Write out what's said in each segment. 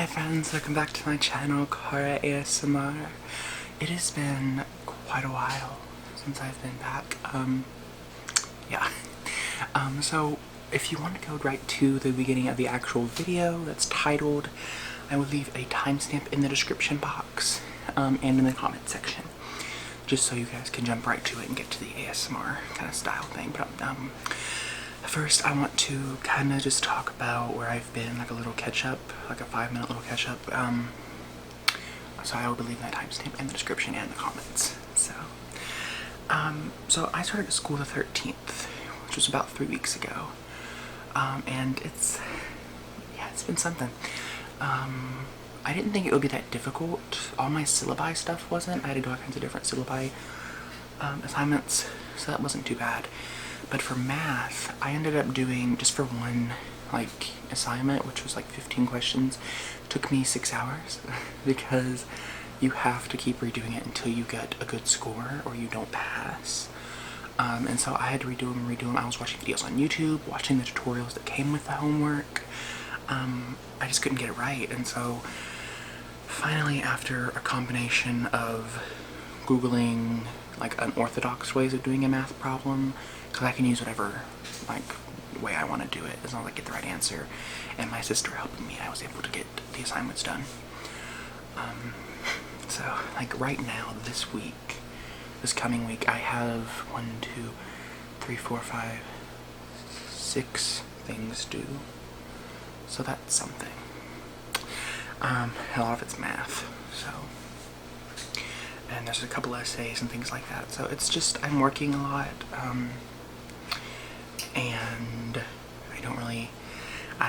Hi friends, welcome back to my channel, Cara ASMR. It has been quite a while since I've been back. So if you want to go right to the beginning of the actual video that's titled, I will leave a timestamp in the description box and in the comment section, just so you guys can jump right to it and get to the ASMR kind of style thing. But first, I want to kind of just talk about where I've been, like a little catch-up, like a 5-minute little catch-up. So I will leave that timestamp in the description and the comments. So I started school the 13th, which was about 3 weeks ago. And it's been something. I didn't think it would be that difficult. All my syllabi stuff wasn't. I had to do all kinds of different syllabi assignments, so that wasn't too bad. But for math, I ended up doing, just for one assignment, which was like 15 questions, took me 6 hours because you have to keep redoing it until you get a good score or you don't pass. And so I had to redo them. I was watching videos on YouTube, watching the tutorials that came with the homework. I just couldn't get it right. And so finally, after a combination of Googling like unorthodox ways of doing a math problem, because I can use whatever way I want to do it as long as I get the right answer, and my sister helping me, I was able to get the assignments done. So right now, this coming week, I have 1, 2, 3, 4, 5, 6 things due. So that's something. A lot of it's math, so. And there's a couple essays and things like that. So it's just, I'm working a lot, and I don't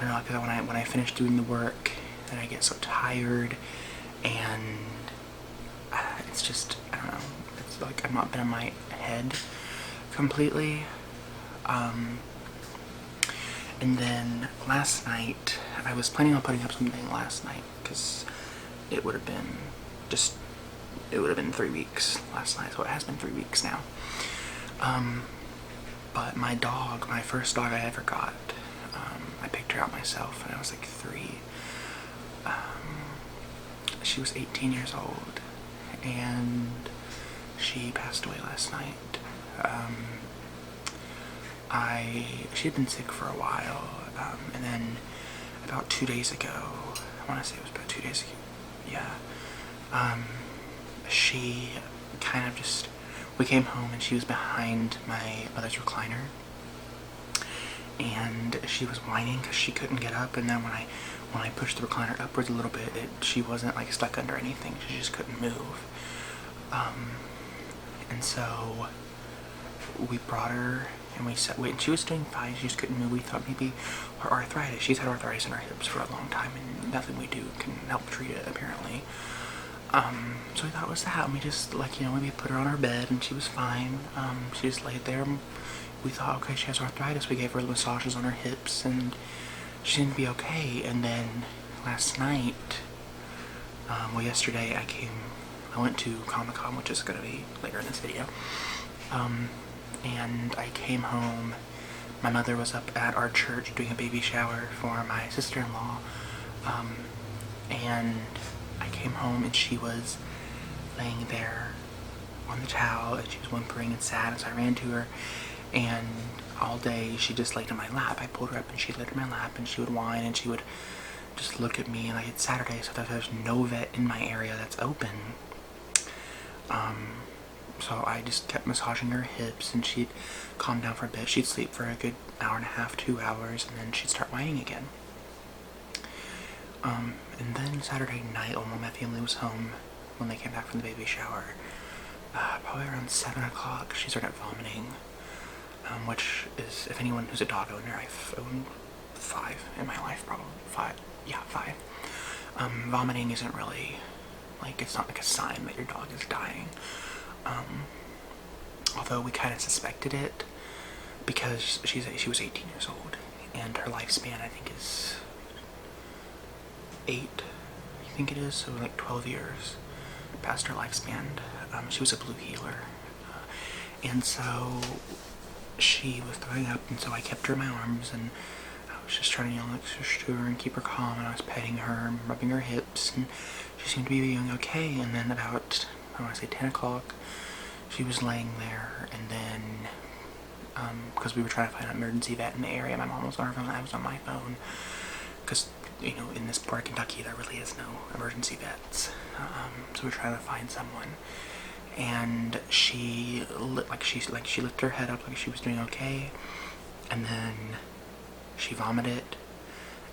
know, because when I finish doing the work, then I get so tired, and it's just, I don't know, it's like I've not been in my head completely. And then last night, I was planning on putting up something last night, because it would have been 3 weeks last night, so it has been 3 weeks now. But my dog, my first dog I ever got, I picked her out myself when I was like 3. She was 18 years old, and she passed away last night. She had been sick for a while, and then about 2 days ago, I want to say it was about 2 days ago, yeah, she kind of just, we came home and she was behind my mother's recliner, and she was whining because she couldn't get up, and then when I pushed the recliner upwards a little bit, she wasn't stuck under anything, she just couldn't move. And so we brought her and we sat, and she was doing fine, she just couldn't move. We thought maybe her arthritis, she's had arthritis in her hips for a long time, and nothing we do can help treat it apparently. So we thought it was that, and we just maybe put her on her bed, and she was fine. She just laid there, and we thought, okay, she has arthritis. We gave her massages on her hips, and she seemed to be okay. And then last night, yesterday I went to Comic-Con, which is going to be later in this video, and I came home. My mother was up at our church doing a baby shower for my sister-in-law, and I came home and she was laying there on the towel, and she was whimpering and sad, and so I ran to her, and all day she just laid in my lap. I pulled her up and she laid in my lap, and she would whine, and she would just look at me, and it's Saturday, so there's no vet in my area that's open. So I just kept massaging her hips, and she'd calm down for a bit. She'd sleep for a good hour and a half, 2 hours, and then she'd start whining again. And then Saturday night, when my family was home, when they came back from the baby shower, probably around 7 o'clock, she started vomiting, which is, if anyone who's a dog owner, I've owned 5 in my life, probably 5, yeah, 5. Vomiting isn't really, it's not a sign that your dog is dying, although we kind of suspected it, because she was 18 years old, and her lifespan, I think, is 8, I think it is, so 12 years past her lifespan. She was a blue heeler, and so she was throwing up, and so I kept her in my arms, and was just trying to yell like to her and keep her calm, and I was petting her and rubbing her hips, and she seemed to be doing okay. And then about, I want to say 10 o'clock, she was laying there, and then because we were trying to find an emergency vet in the area, my mom was on her phone, I was on my phone, because you know, in this part of Kentucky there really is no emergency vets, so we're trying to find someone. And she lifted her head up like she was doing okay, and then she vomited,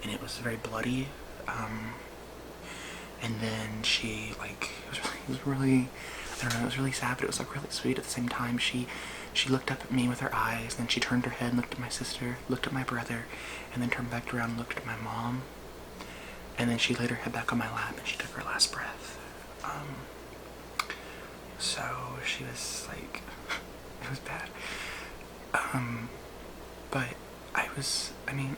and it was very bloody, and then she it was really, I don't know, it was really sad, but it was like really sweet at the same time. She looked up at me with her eyes, then she turned her head and looked at my sister, looked at my brother, and then turned back around and looked at my mom, and then she laid her head back on my lap and she took her last breath. So she was like, it was bad. But I mean,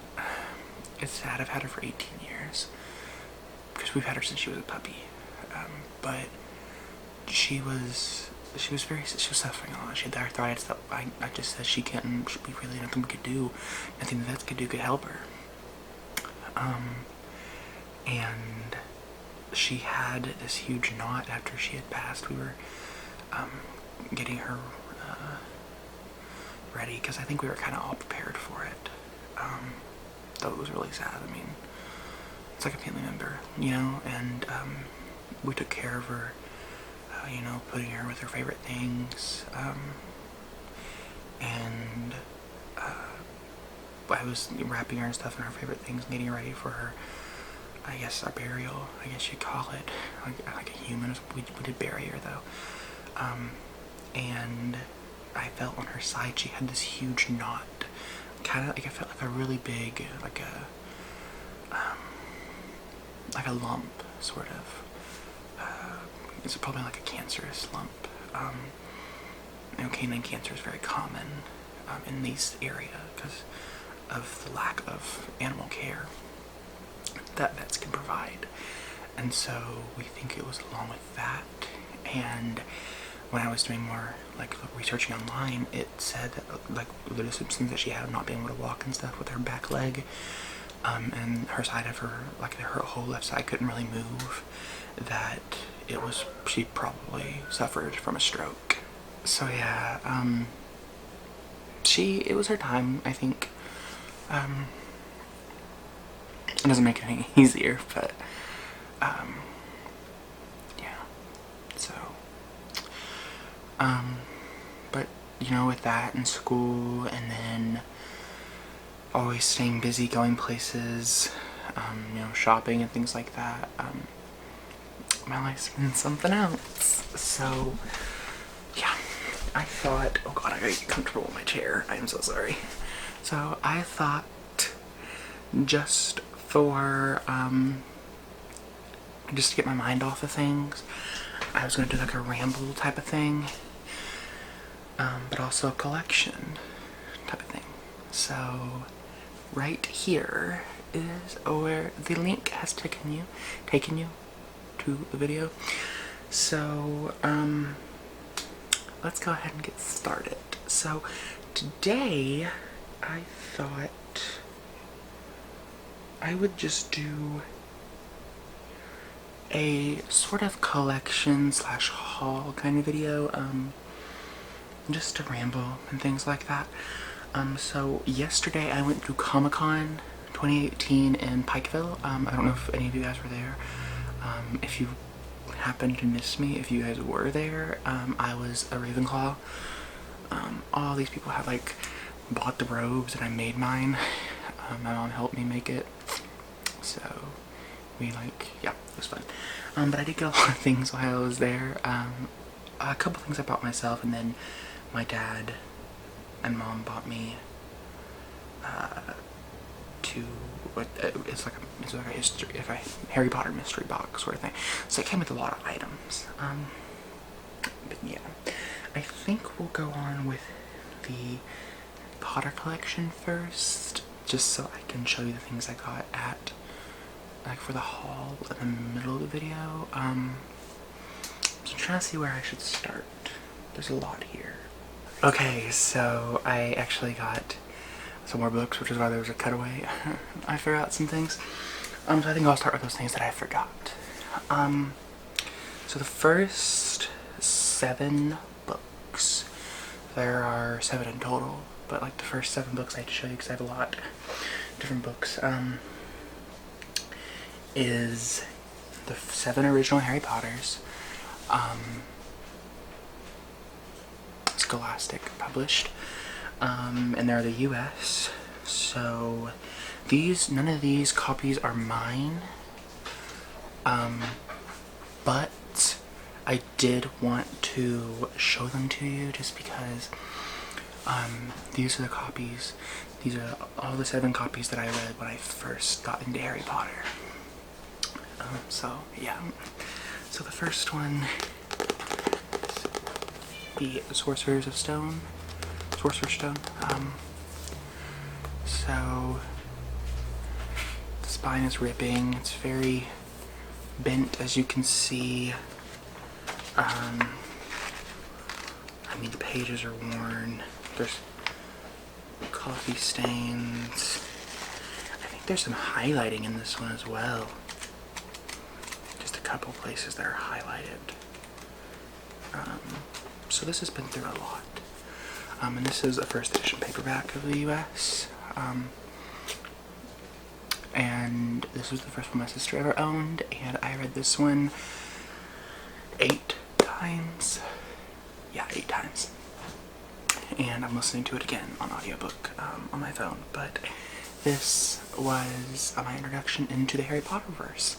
it's sad. I've had her for 18 years. Because we've had her since she was a puppy. But she was suffering a lot. She had arthritis that I just said we really nothing we could do. Nothing the vets could do could help her. And she had this huge knot after she had passed. We were getting her ready, because I think we were kind of all prepared for it. Though it was really sad. I mean, it's like a family member, you know, and we took care of her, you know, putting her with her favorite things, and I was wrapping her and stuff in her favorite things and getting her ready for her, I guess, our burial, I guess you'd call it, like a human. We did bury her though, and I felt on her side she had this huge knot, kind of like, I felt like a really big, like a lump, sort of. It's probably like a cancerous lump. You know, canine cancer is very common in these areas because of the lack of animal care that vets can provide. And so we think it was along with that. And when I was doing more like researching online, it said that like the symptoms that she had of not being able to walk and stuff with her back leg, and her side of her, like her whole left side couldn't really move, that she probably suffered from a stroke. So yeah, it was her time, I think. It doesn't make it any easier, but yeah, so but you know, with that and school, and then always staying busy, going places, you know, shopping and things like that, my life's been something else. So yeah, I thought, oh god, I gotta get comfortable in my chair, I am so sorry. So I thought, just for just to get my mind off of things, I was gonna do like a ramble type of thing, but also a collection type of thing. So right here is where the link has taken you to the video. So let's go ahead and get started. So today I thought I would just do a sort of collection / haul kind of video, just to ramble and things like that. So yesterday I went to Comic-Con 2018 in Pikeville. I don't know if any of you guys were there. If you happened to miss me, if you guys were there, I was a Ravenclaw. All these people had like bought the robes and I made mine. My mom helped me make it. So we yeah, it was fun. But I did get a lot of things while I was there. A couple things I bought myself, and then my dad and mom bought me it's like a Harry Potter mystery box sort of thing. So it came with a lot of items. But yeah, I think we'll go on with the Potter collection first, just so I can show you the things I got at, like, for the haul in the middle of the video. So I'm trying to see where I should start. There's a lot here. Okay, so I actually got some more books, which is why there was a cutaway. I forgot some things. So I think I'll start with those things that I forgot. So the first 7 books, there are 7 in total, but like the first 7 books I have to show you because I have a lot of different books, is the 7 original Harry Potters, Scholastic published, and they're the US. So none of these copies are mine, but I did want to show them to you just because these are the copies. These are all the 7 copies that I read when I first got into Harry Potter. So yeah. So the first one is the Sorcerer's Stone. So the spine is ripping. It's very bent, as you can see. I mean, the pages are worn. There's coffee stains. I think there's some highlighting in this one as well. Just a couple places that are highlighted. So this has been through a lot. And this is a first edition paperback of the US. And this was the first one my sister ever owned, and I read this one 8 times. Yeah, 8 times. And I'm listening to it again on audiobook on my phone. But this was my introduction into the Harry Potter verse.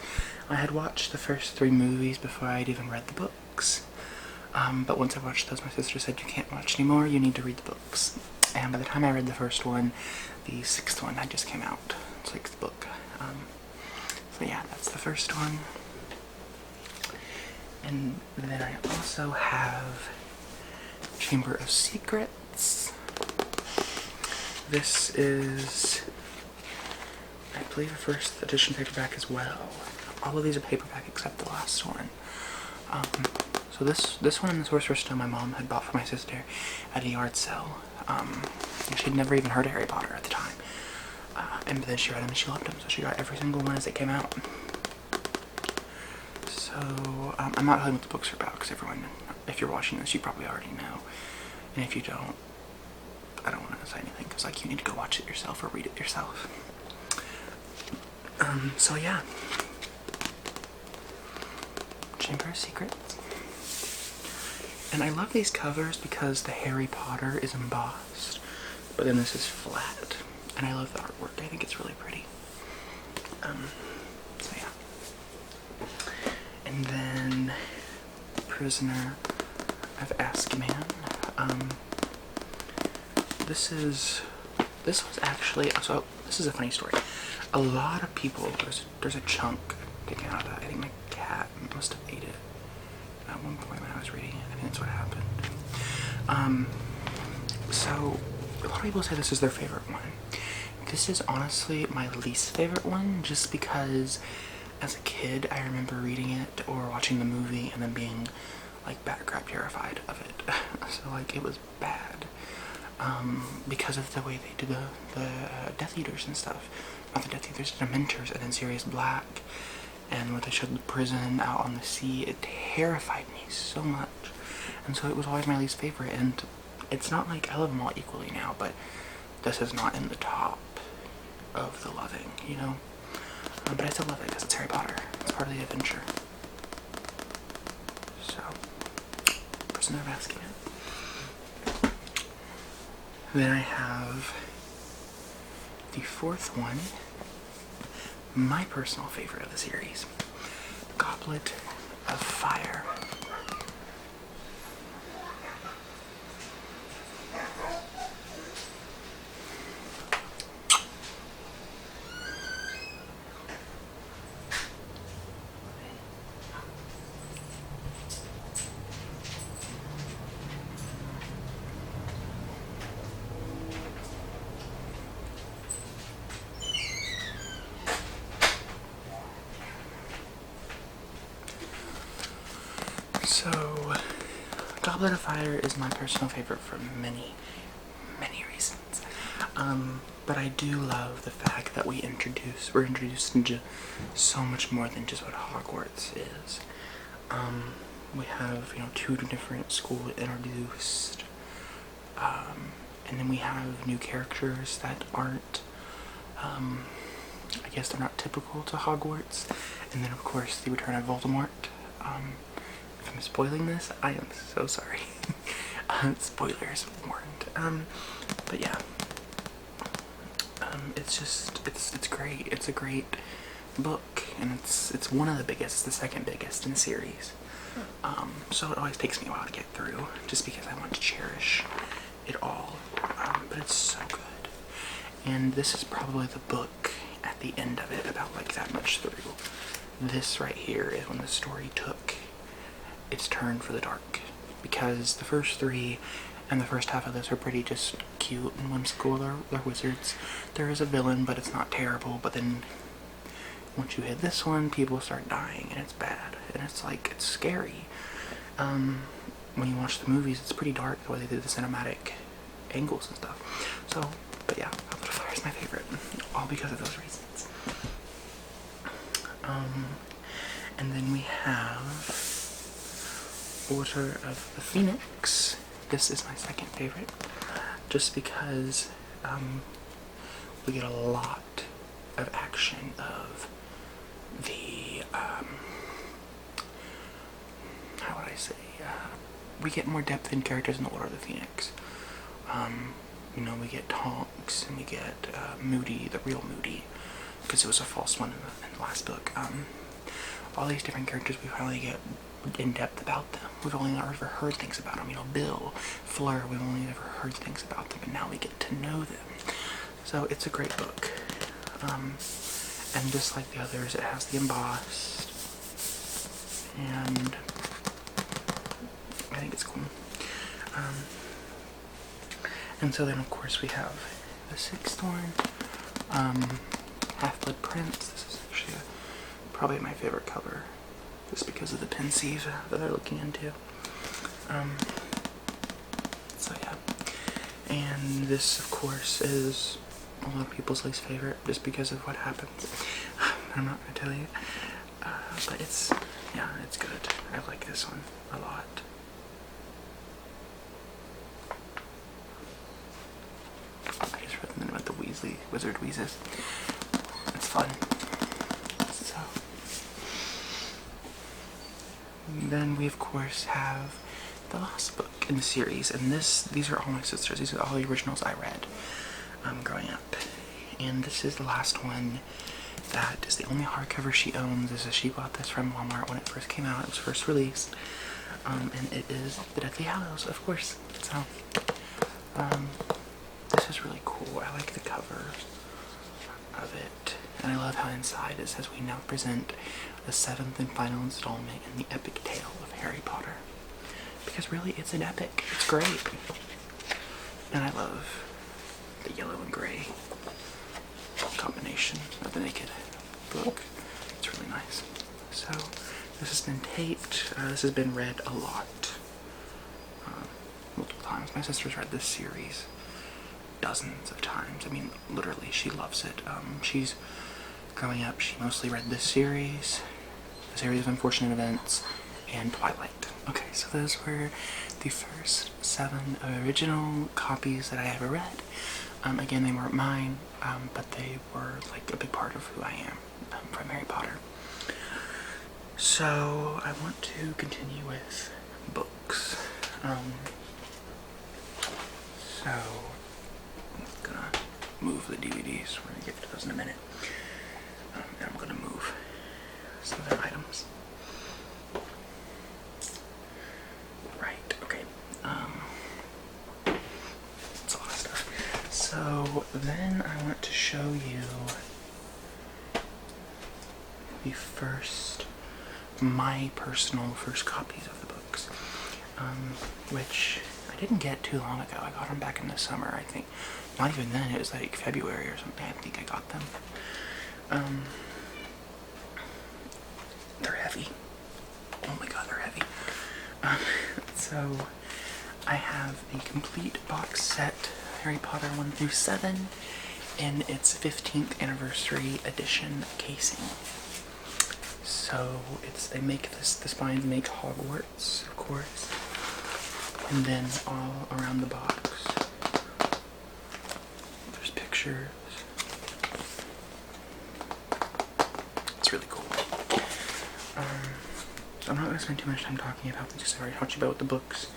I had watched the first 3 movies before I'd even read the books. But once I watched those, my sister said, you can't watch anymore, you need to read the books. And by the time I read the first one, the 6th one had just came out. 6th book. So yeah, that's the first one. And then I also have Chamber of Secrets. This is, I believe, a first edition paperback as well. All of these are paperback except the last one. So this one and the Sorcerer's Stone my mom had bought for my sister at a yard sale. She'd never even heard of Harry Potter at the time. And then she read them and she loved them, so she got every single one as they came out. So I'm not telling what the books are about because everyone, if you're watching this, you probably already know. And if you don't, I don't want to say anything because like you need to go watch it yourself or read it yourself. So yeah. Chamber of Secrets. And I love these covers because the Harry Potter is embossed, but then this is flat. And I love the artwork. I think it's really pretty. So yeah. And then Prisoner of Azkaban. This was actually, so this is a funny story. A lot of people, there's a chunk taken out of that. I think my cat must have ate it at one point when I was reading it. I think that's what happened. So a lot of people say this is their favorite one. This is honestly my least favorite one, just because as a kid I remember reading it or watching the movie and then being like bat crap terrified of it. So like it was bad. Because of the way they did the Death Eaters and stuff. Not the Death Eaters, the Dementors, and then Sirius Black. And when they showed the prison out on the sea, it terrified me so much. And so it was always my least favorite. And it's not like I love them all equally now, but this is not in the top of the loving, you know? But I still love it because it's Harry Potter. It's part of the adventure. So, Prisoner of Azkaban. Then I have the 4th one, my personal favorite of the series, Goblet of Fire. So, Goblet of Fire is my personal favorite for many, many reasons. But I do love the fact that we're introduced into so much more than just what Hogwarts is. We have, 2 different schools introduced, and then we have new characters that aren't, I guess they're not typical to Hogwarts, and then of course the return of Voldemort. If I'm spoiling this, I am so sorry. Spoilers warned. But yeah. It's great. It's a great book, and it's one of the biggest, the second biggest in the series. So it always takes me a while to get through, just because I want to cherish it all. But it's so good. And this is probably the book at the end of it, about like that much through. This right here is when the story took its turn for the dark, because the first 3 and the first half of this are pretty just cute and whimsical. They're wizards. There is a villain, but it's not terrible. But then once you hit this one, people start dying, and it's bad, and it's scary. When you watch the movies, it's pretty dark the way they did the cinematic angles and stuff. So, but yeah, Goblet of Fire is my favorite, all because of those reasons. And then we have Order of the Phoenix. This is my second favorite, just because we get a lot of action of the, how would I say, we get more depth in characters in the Order of the Phoenix. We get Tonks, and we get Moody, the real Moody, because it was a false one in the last book. All these different characters, we finally get in depth about them. We've only ever heard things about them. Bill, Fleur, we've only ever heard things about them, and now we get to know them. So it's a great book. And just like the others, it has the embossed, and I think it's cool. And so then of course we have the Sixth Thorn, Half-Blood Prince. This is actually probably my favorite cover, just because of the pensieve that they're looking into. So yeah. And this, of course, is a lot of people's least favorite, just because of what happens. I'm not gonna tell you. But it's good. I like this one a lot. I just read them about the Wizard Wheezes. It's fun. So then we of course have the last book in the series, and these are all my sisters. These are all the originals I read growing up, and this is the last one that is the only hardcover she owns. She bought this from Walmart when it first came out. It was first released, and it is The Deathly Hallows, of course. So this is really cool. I like the cover of it, and I love how inside it says, "We now present the 7th and final installment in the epic tale of Harry Potter." Because really, it's an epic. It's great. And I love the yellow and gray combination of the naked book. It's really nice. So this has been taped. This has been read a lot. Multiple times. My sister's read this series dozens of times. I mean, literally, she loves it. She's growing up, she mostly read this series, the series of Unfortunate Events, and Twilight. Okay, so those were the first 7 original copies that I ever read. Again, they weren't mine, but they were like a big part of who I am from Harry Potter. So I want to continue with books. So I'm gonna move the DVDs. We're gonna get to those in a minute. And I'm gonna move some other items. Right, okay. That's a lot of stuff. So then I want to show you my personal first copies of the books, which I didn't get too long ago. I got them back in the summer, I think. Not even then, it was like February or something, I think I got them. They're heavy. Oh my god, they're heavy. So I have the complete box set, Harry Potter 1 through 7, in its 15th anniversary edition casing. So they make this, the spines make Hogwarts, of course, and then all around the box there's pictures. It's really cool. So I'm not going to spend too much time talking about them because I already talked about the books,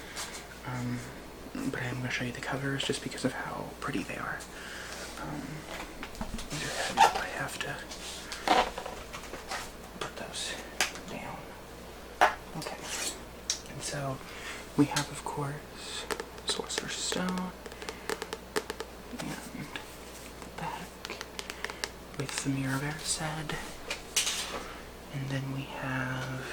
but I am going to show you the covers just because of how pretty they are. These are heavy, I have to put those down. Okay, and so we have, of course, Sorcerer's Stone, and the back with the Mirror of Erised, and then we have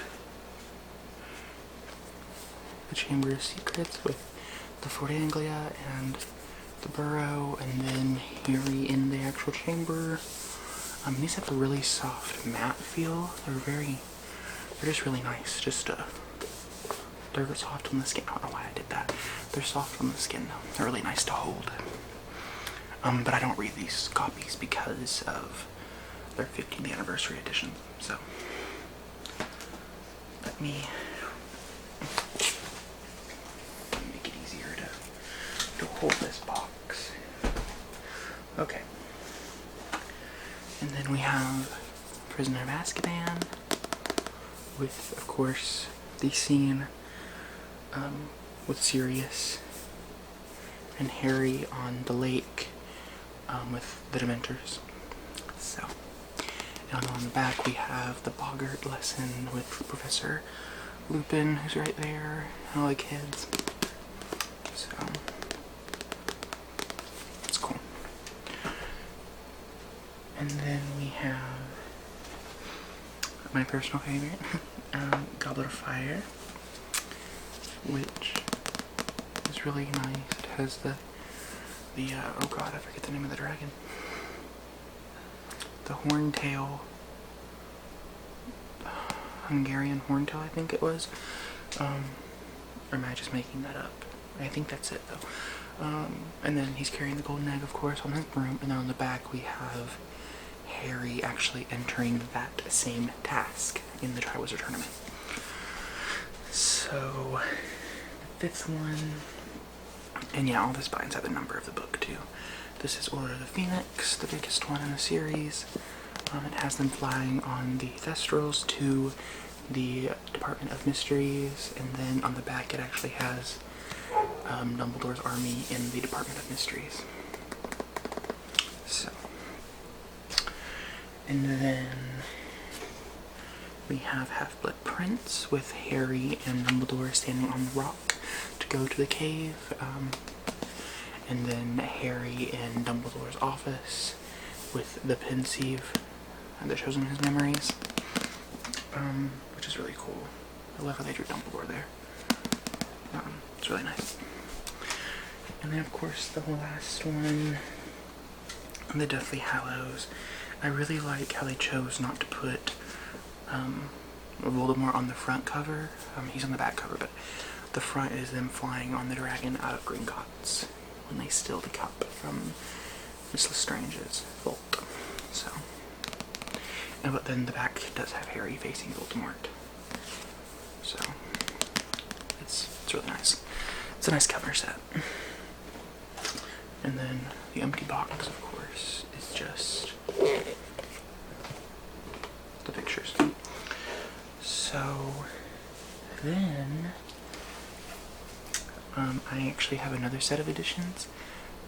the Chamber of Secrets with the Fort Anglia and the Burrow, and then Harry in the actual chamber. These have a really soft matte feel. They're just really nice. They're soft on the skin. I don't know why I did that. They're soft on the skin. They're really nice to hold. But I don't read these copies because of their 15th anniversary edition. So let me make it easier to hold this box. Okay. And then we have Prisoner of Azkaban with, of course, the scene with Sirius and Harry on the lake with the Dementors. So, and on the back we have the Boggart lesson with Professor Lupin, who's right there, and all the kids. So, it's cool. And then we have my personal favorite, Goblet of Fire, which is really nice. It has the oh god, I forget the name of the dragon. The Horntail, Hungarian Horntail, I think it was. Or am I just making that up? I think that's it though. And then he's carrying the golden egg, of course, on his broom, and then on the back we have Harry actually entering that same task in the Triwizard Tournament. So, the 5th one, and yeah, all the spines have the number of the book too. This is Order of the Phoenix, the biggest one in the series. It has them flying on the Thestrals to the Department of Mysteries, and then on the back it actually has Dumbledore's army in the Department of Mysteries. So, and then we have Half-Blood Prince with Harry and Dumbledore standing on the rock to go to the cave, and then Harry in Dumbledore's office with the pensieve that shows him his memories, which is really cool. I love how they drew Dumbledore there. It's really nice. And then, of course, the last one, the Deathly Hallows. I really like how they chose not to put Voldemort on the front cover. He's on the back cover, but the front is them flying on the dragon out of Gringotts when they steal the cup from Miss Lestrange's vault. So, but then the back does have Harry facing Voldemort. So, it's really nice. It's a nice cover set. And then the empty box, of course, is just the pictures. So then I actually have another set of editions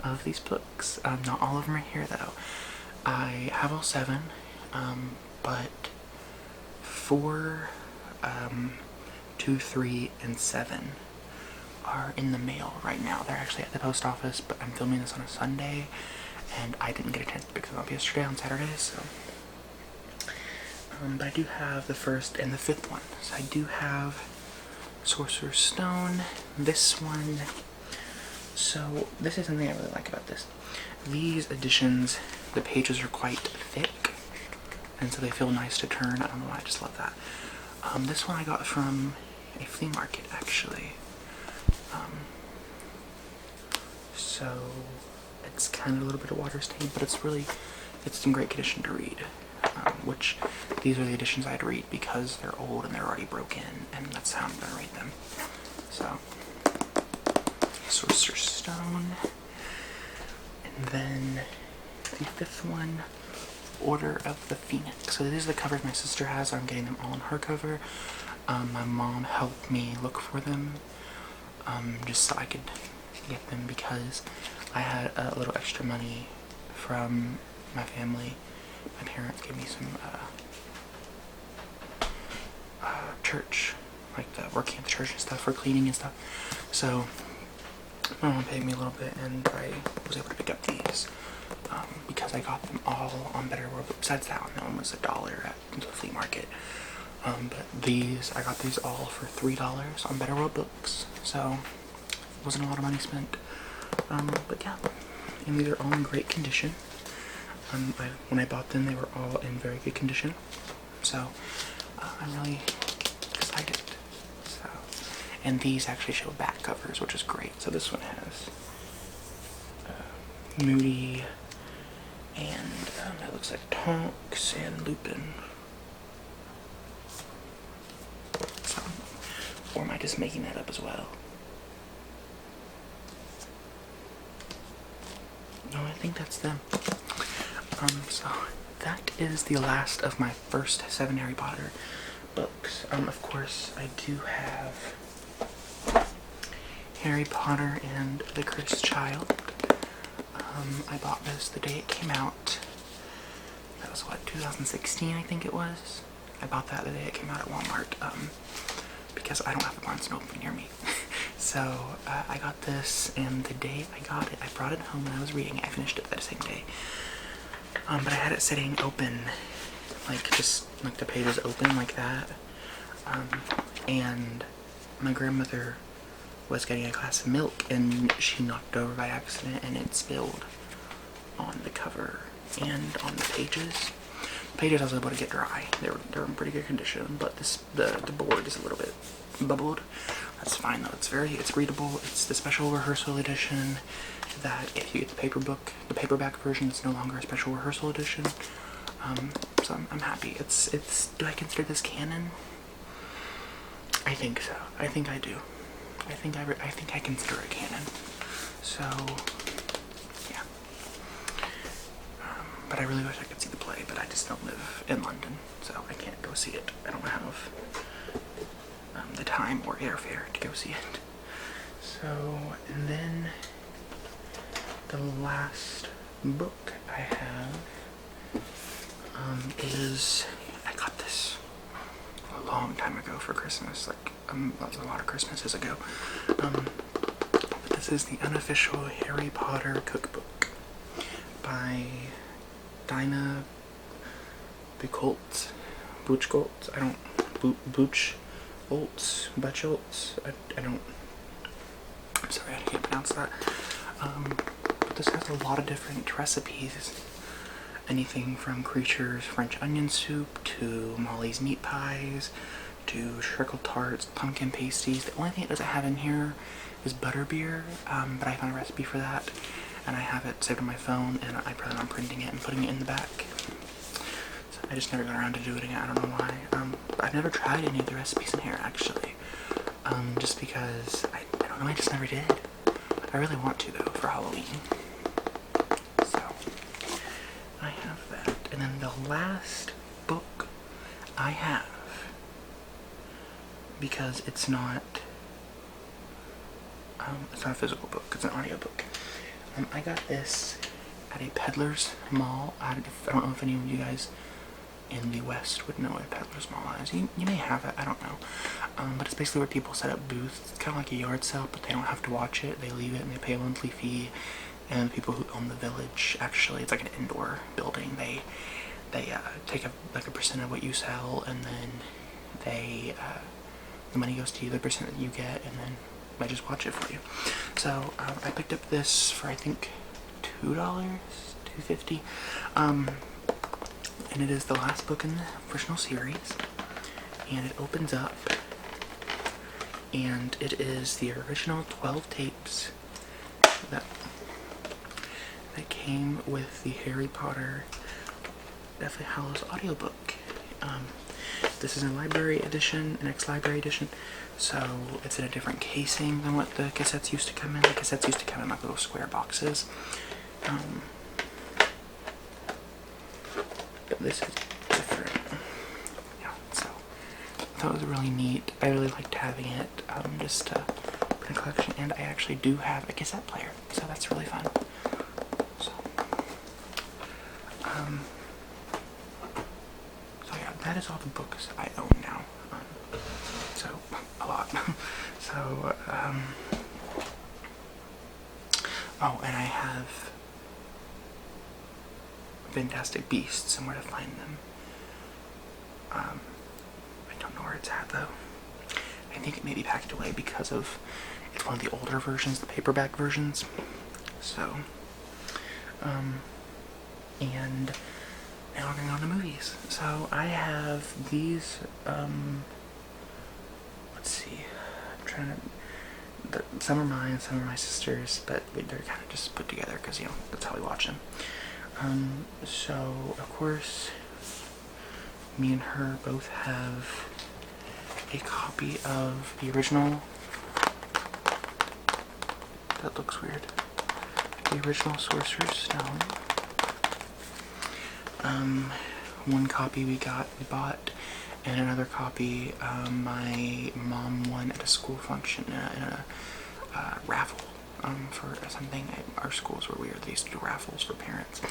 of these books. Not all of them are here though. I have all 7, but 4, 2, 3, and 7 are in the mail right now. They're actually at the post office, but I'm filming this on a Sunday, and I didn't get a chance to pick them up yesterday on Saturday, so. But I do have the 1st and the 5th one. So I do have Sorcerer's Stone, this one. So this is something I really like about this. These editions, the pages are quite thick, and so they feel nice to turn. I don't know why, I just love that. This one I got from a flea market, actually. So it's kind of a little bit of water stained, but it's in great condition to read. Which these are the editions I'd read because they're old and they're already broken, and that's how I'm gonna read them. So, Sorcerer's Stone, and then the fifth one, Order of the Phoenix. So these are the covers my sister has. I'm getting them all in hardcover. My mom helped me look for them, just so I could get them because I had a little extra money from my family. My parents gave me some church, like the working at the church and stuff for cleaning and stuff. So my mom paid me a little bit, and I was able to pick up these because I got them all on Better World. Besides that one was $1 at the flea market. But these, I got these all for $3 on Better World Books. So it wasn't a lot of money spent. But yeah, and these are all in great condition. When I bought them, they were all in very good condition, so I'm really excited. So, and these actually show back covers, which is great. So this one has Moody, and it looks like Tonks and Lupin. So, or am I just making that up as well? No, I think that's them. So that is the last of my first 7 Harry Potter books. Of course, I do have Harry Potter and the Cursed Child. I bought this the day it came out. That was what, 2016 I think it was. I bought that the day it came out at Walmart, because I don't have a Barnes & Noble near me. So I got this, and the day I got it, I brought it home and I was reading it. I finished it that same day. But I had it sitting open, like just like the pages open like that. And my grandmother was getting a glass of milk, and she knocked over by accident, and it spilled on the cover and on the pages. The pages I was able to get dry. They're in pretty good condition, but the board is a little bit bubbled. That's fine though. It's readable. It's the special rehearsal edition. That if you get the paperback version, it's no longer a special rehearsal edition. So I'm happy. Do I consider this canon? I think so. I think I do. I think I consider it canon. So yeah. But I really wish I could see the play, but I just don't live in London, so I can't go see it. I don't have the time or airfare to go see it. So, and then the last book I have is, I got this a long time ago for Christmas, like that's a lot of Christmases ago. But this is the unofficial Harry Potter cookbook by Dinah Buchholz. I don't, Buchholz, I don't, I'm sorry, I can't pronounce that. But this has a lot of different recipes. Anything from Creature's French onion soup, to Molly's meat pies, to shrinkle tarts, pumpkin pasties. The only thing it doesn't have in here is butterbeer, but I found a recipe for that, and I have it saved on my phone, and I plan on printing it and putting it in the back. So I just never got around to doing it. I don't know why. I've never tried any of the recipes in here, actually. Just because, I don't know, I just never did. I really want to, though, for Halloween. So, I have that. And then the last book I have, because it's not a physical book, it's an audio book. I got this at a Peddler's Mall. I don't know if any of you guys in the West would know what Peddler's Mall is. You may have it, I don't know. But it's basically where people set up booths. It's kind of like a yard sale, but they don't have to watch it. They leave it and they pay a monthly fee. And the people who own the village, actually, it's like an indoor building. They take a percent of what you sell, and then the money goes to you, the percent that you get, and then I just watch it for you. So I picked up this for I think $2, $2.50, and it is the last book in the original series, and it opens up, and it is the original 12 tapes that came with the Harry Potter Deathly Hallows audiobook. This is a library edition, an ex-library edition, so it's in a different casing than what the cassettes used to come in. The cassettes used to come in like little square boxes. But this is different. Yeah, so I thought it was really neat. I really liked having it, just to put in a collection, and I actually do have a cassette player, so that's really fun. So yeah, that is all the books I own now. So a lot. So oh, and I have Fantastic Beasts and where to find them. I don't know where it's at though. I think it may be packed away because of it's one of the older versions, the paperback versions. So, and now we're going on to movies. So I have these. Let's see. I'm trying to. Some are mine, some are my sister's, but they're kind of just put together because that's how we watch them. So of course, me and her both have a copy of the original. That looks weird. The original Sorcerer's Stone. One copy we bought, and another copy my mom won at a school function in a raffle. For something. Our schools were weird. They used to do raffles for parents.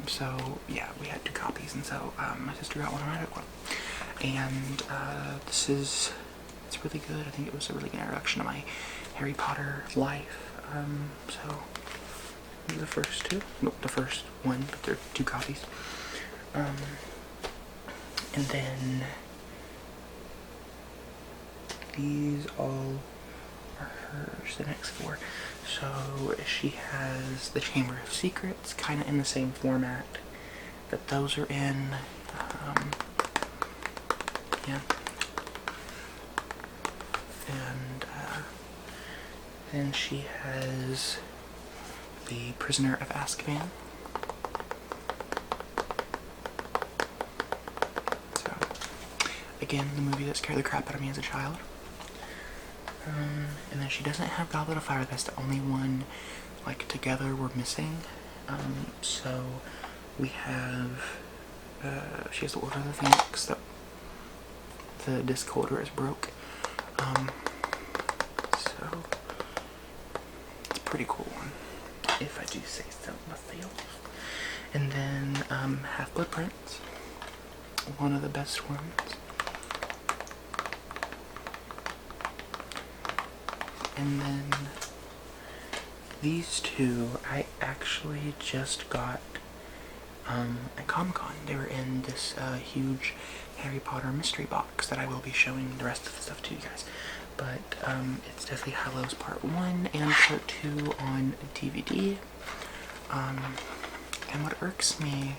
So yeah, we had 2 copies, and so my sister got one and I took one. And it's really good. I think it was a really good introduction to my Harry Potter life. So the first 2, nope, the first one, but there are 2 copies. And then these all are hers, the next 4. So she has the Chamber of Secrets, kind of in the same format that those are in. Yeah. And then she has the Prisoner of Azkaban. So, again, the movie that scared the crap out of me as a child. And then she doesn't have Goblet of Fire. That's the only one, like, together we're missing. So we have, she has the Order of the Phoenix. The disc holder is broke. So it's a pretty cool one, if I do say so myself. And then Half-Blood Prince, one of the best ones. And then these 2 I actually just got at Comic-Con. They were in this huge Harry Potter mystery box that I will be showing the rest of the stuff to you guys. But it's Deathly Hallows Part 1 and Part 2 on DVD. And what irks me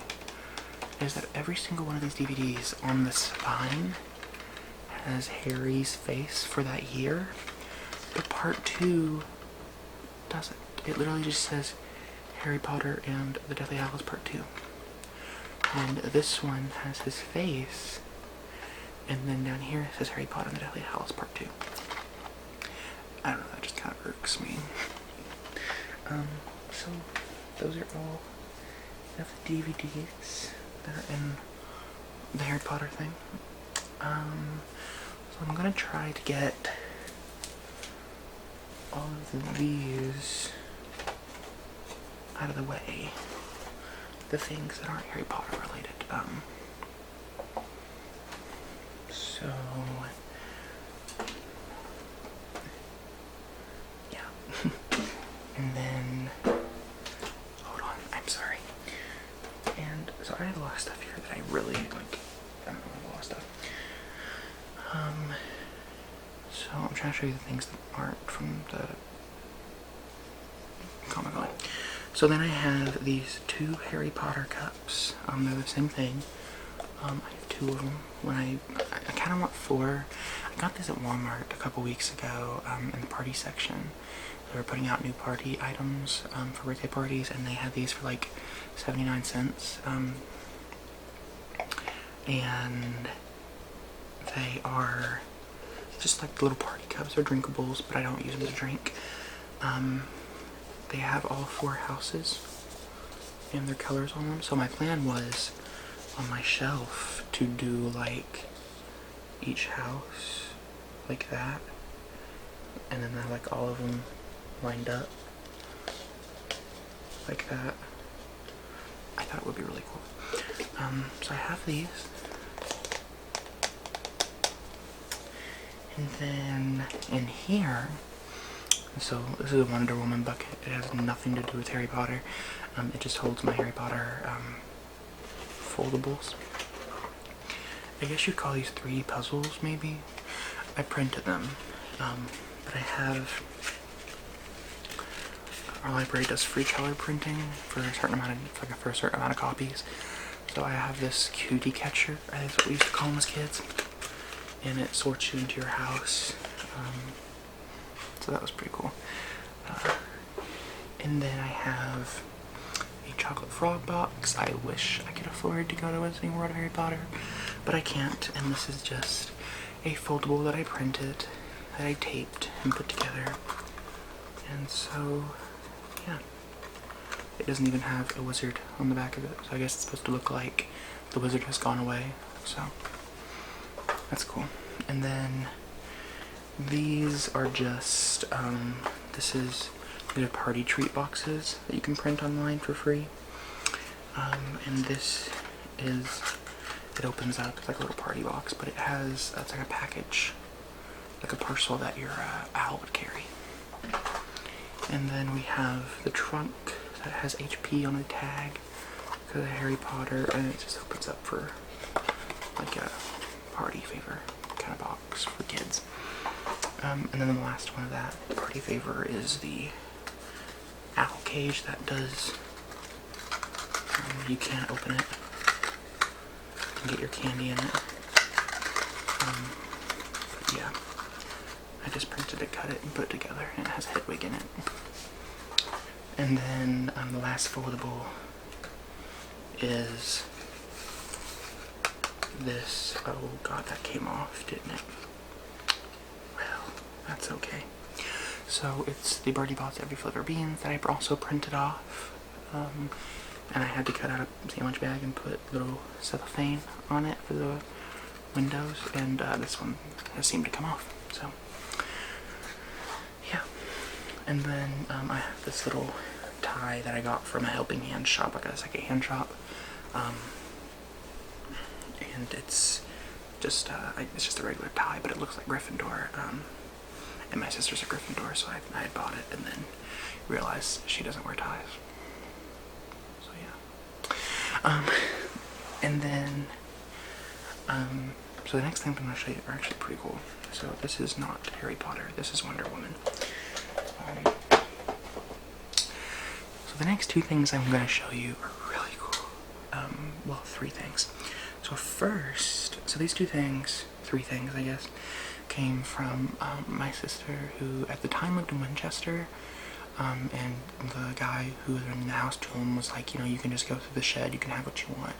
is that every single one of these DVDs on the spine has Harry's face for that year. But Part 2 doesn't. It literally just says Harry Potter and the Deathly Hallows Part 2. And this one has his face, and then down here it says Harry Potter and the Deathly Hallows Part 2. I don't know, that just kind of irks me. So those are all of the DVDs that are in the Harry Potter thing. So I'm gonna try to get all of these out of the way. The things that aren't Harry Potter related. So yeah. And then hold on, I'm sorry. And so I have a lot of stuff here that I really like. I don't know, a lot of stuff. So I'm trying to show you the things that aren't from the Comic-Con. So then I have these 2 Harry Potter cups. They're the same thing. I have 2 of them. When I kind of want 4. I got this at Walmart a couple weeks ago in the party section. they were putting out new party items for birthday parties, and they had these for like 79 cents. And they are just like little party cups. They're drinkables, but I don't use them to drink. They have all 4 houses and their colors on them. So my plan was on my shelf to do like each house like that, and then have like all of them lined up like that. I thought it would be really cool. So I have these. And then in here, so this is a Wonder Woman bucket. It has nothing to do with Harry Potter. It just holds my Harry Potter foldables. I guess you'd call these 3D puzzles, maybe. I printed them, but I have, our library does free color printing for a certain amount of copies. So I have this cutie catcher, that's what we used to call them as kids, and it sorts you into your house. So that was pretty cool. And then I have a chocolate frog box. I wish I could afford to go to Wizarding World of Harry Potter, but I can't. And this is just a foldable that I printed, that I taped and put together. And so, yeah. It doesn't even have a wizard on the back of it, so I guess it's supposed to look like the wizard has gone away. So that's cool. And then these are just, these are party treat boxes that you can print online for free. And this is, it opens up, it's like a little party box, but it has, it's like a package, like a parcel that your owl would carry. And then we have the trunk that has HP on the tag because of Harry Potter, and it just opens up for like a party favor kind of box for kids. And then the last one of that party favor is the owl cage that does, you can't open it, you can get your candy in it. But yeah, I just printed it, cut it, and put it together, and it has Hedwig in it. And then the last foldable is this. Oh god, that came off, didn't it? Well, that's okay. So it's the Birdie Bots Every Flavor Beans that I also printed off. And I had to cut out a sandwich bag and put little cellophane on it for the windows, and this one has seemed to come off, so yeah. And then I have this little tie that I got from a Helping Hand shop, like a second-hand shop, and it's just a regular tie, but it looks like Gryffindor, and my sister's a Gryffindor, so I had bought it and then realized she doesn't wear ties, so yeah. And then so the next things I'm going to show you are actually pretty cool. So this is not Harry Potter, this is Wonder Woman. So the next 2 things I'm going to show you are really cool. Well, 3 things. So first, so these 3 things, I guess, came from my sister, who at the time lived in Winchester, and the guy who was in the house to him was like, you know, you can just go through the shed, you can have what you want,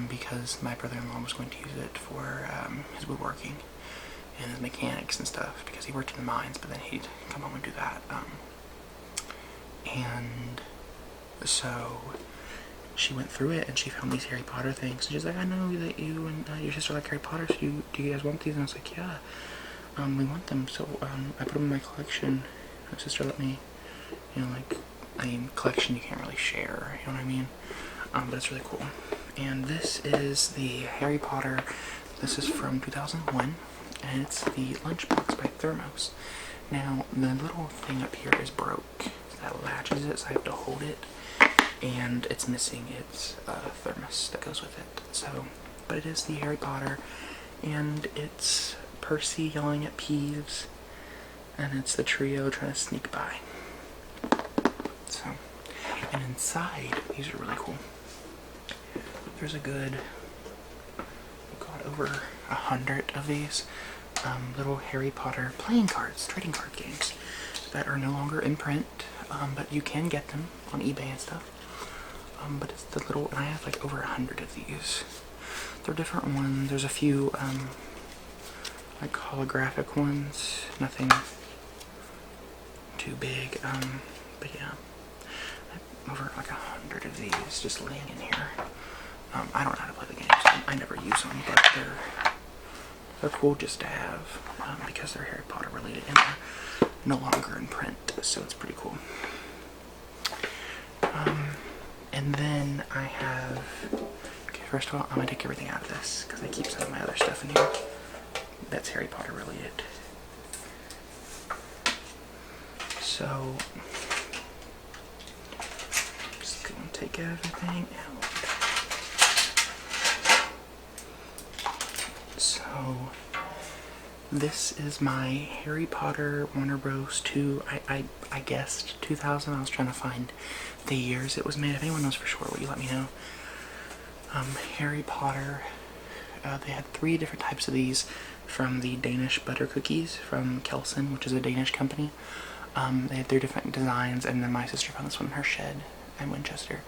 because my brother-in-law was going to use it for his woodworking and his mechanics and stuff, because he worked in the mines, but then he'd come home and do that. And so she went through it and she found these Harry Potter things, and she's like, I know that you and your sister like Harry Potter, so do you guys want these? And I was like, yeah, we want them. So I put them in my collection. My sister let me, you know, like, I mean, collection you can't really share, you know what I mean? But it's really cool. And this is the Harry Potter, this is from 2001, and it's the lunchbox by Thermos. Now, the little thing up here is broke. That latches it, so I have to hold it, and it's missing its thermos that goes with it. So, but it is the Harry Potter, and it's Percy yelling at Peeves, and it's the trio trying to sneak by. So, and inside, these are really cool. There's a good, got over 100 of these little Harry Potter playing cards, trading card games. that are no longer in print, but you can get them on eBay and stuff. But it's the little, and I have like over 100 of these. They're different ones. There's a few like holographic ones, nothing too big, but yeah, over like 100 of these just laying in here. I don't know how to play the games. I never use them, but they're cool just to have, because they're Harry Potter related and they're no longer in print, so it's pretty cool. And then I have, okay, first of all, I'm gonna take everything out of this because I keep some of my other stuff in here that's Harry Potter related. So, just gonna take everything out. So, this is my Harry Potter Warner Bros. 2, I guessed 2000. I was trying to find the years it was made. If anyone knows for sure, will you let me know? Harry Potter, they had 3 different types of these from the Danish butter cookies from 𝐬𝐭𝐚𝐲, which is a Danish company. They had 3 different designs, and then my sister found this one in her shed in Winchester,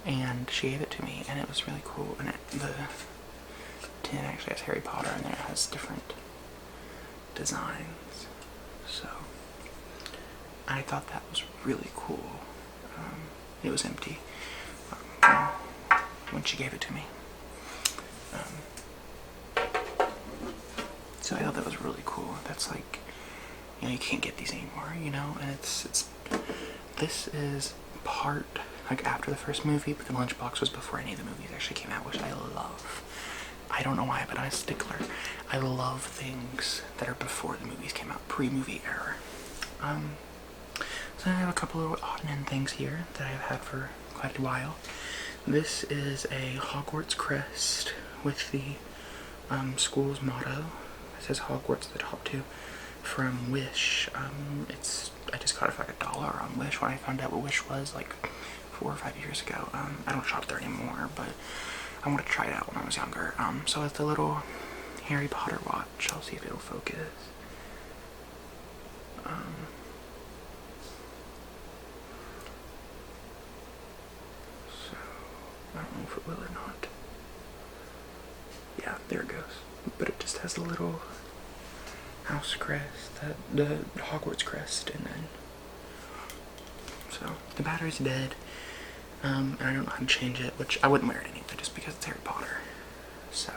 and she gave it to me, and it was really cool. And the tin actually has Harry Potter in there. It has different designs, so I thought that was really cool. It was empty when she gave it to me, so I thought that was really cool. That's like, you know, you can't get these anymore, you know. And this is part like after the first movie, but the lunchbox was before any of the movies actually came out, which I love. I don't know why, but I'm a stickler. I love things that are before the movies came out, pre-movie era. So I have a couple of odd and end things here that I've had for quite a while. This is a Hogwarts crest with the school's motto. It says Hogwarts at the top too, from Wish. I just got it for like $1 on Wish when I found out what Wish was like 4 or 5 years ago. I don't shop there anymore, but I wanted to try it out when I was younger. So it's the little Harry Potter watch. I'll see if it'll focus. So, I don't know if it will or not. Yeah, there it goes. But it just has a little house crest, the Hogwarts crest, and then, so the battery's dead. And I don't know how to change it, which I wouldn't wear it anyway, just because it's Harry Potter. So,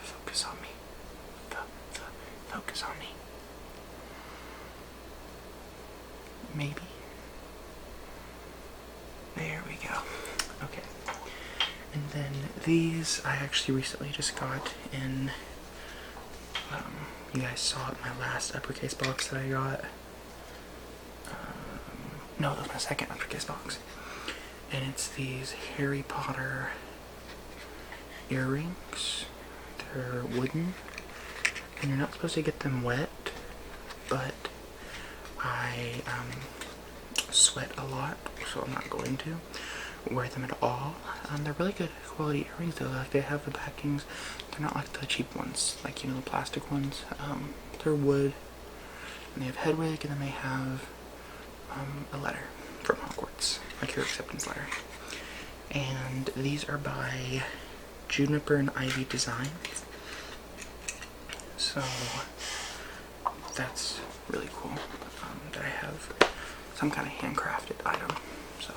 focus on me. Focus on me. Maybe. There we go. Okay. And then these I actually recently just got in, you guys saw it in my last uppercase box that I got. No, that was my second uppercase box. And it's these Harry Potter earrings. They're wooden, and you're not supposed to get them wet, but I sweat a lot, so I'm not going to wear them at all. They're really good quality earrings though. Like, they have the backings. They're not like the cheap ones, like, you know, the plastic ones. They're wood, and they have Hedwig, and then they have a letter from Hogwarts, like your acceptance letter. And these are by Juniper and Ivy Designs. So that's really cool that I have some kind of handcrafted item. So,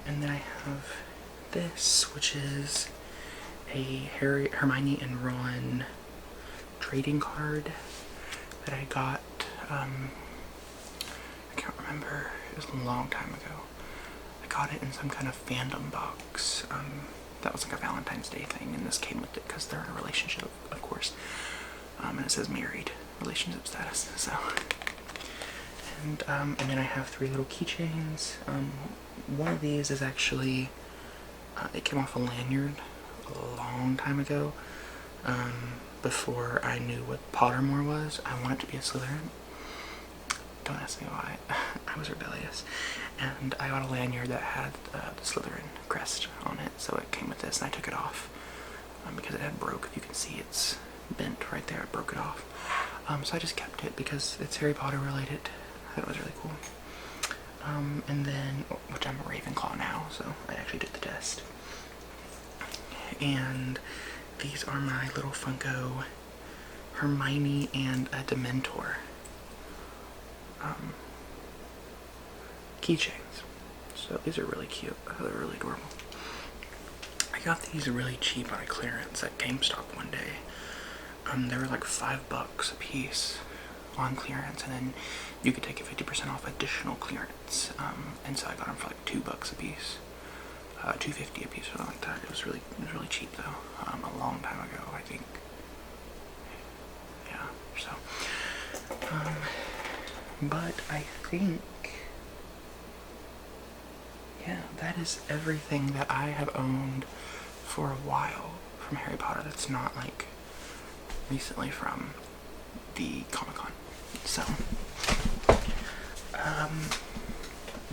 and then I have this, which is a Hermione and Ron trading card that I got. I can't remember. It was a long time ago. I got it in some kind of fandom box. That was like a Valentine's Day thing, and this came with it because they're in a relationship, of course. And it says married, relationship status. So, and then I have 3 little keychains. One of these is actually it came off a lanyard a long time ago. Before I knew what Pottermore was. I wanted to be a Slytherin. Don't ask me why. I was rebellious. And I got a lanyard that had the Slytherin crest on it, so it came with this, and I took it off because it had broke. If you can see, it's bent right there. I broke it off. So I just kept it because it's Harry Potter related. I thought it was really cool. And then, which I'm a Ravenclaw now, so I actually did the test. And these are my little Funko Hermione and a Dementor keychains. So these are really cute. They're really adorable. I got these really cheap on a clearance at GameStop one day. They were like $5 a piece on clearance, and then you could take a 50% off additional clearance. And so I got them for like $2 a piece, $2.50 a piece, something like that. It was really cheap though. A long time ago, I think. Yeah. So, but I think, yeah, that is everything that I have owned for a while from Harry Potter. That's not like recently from the Comic-Con. So,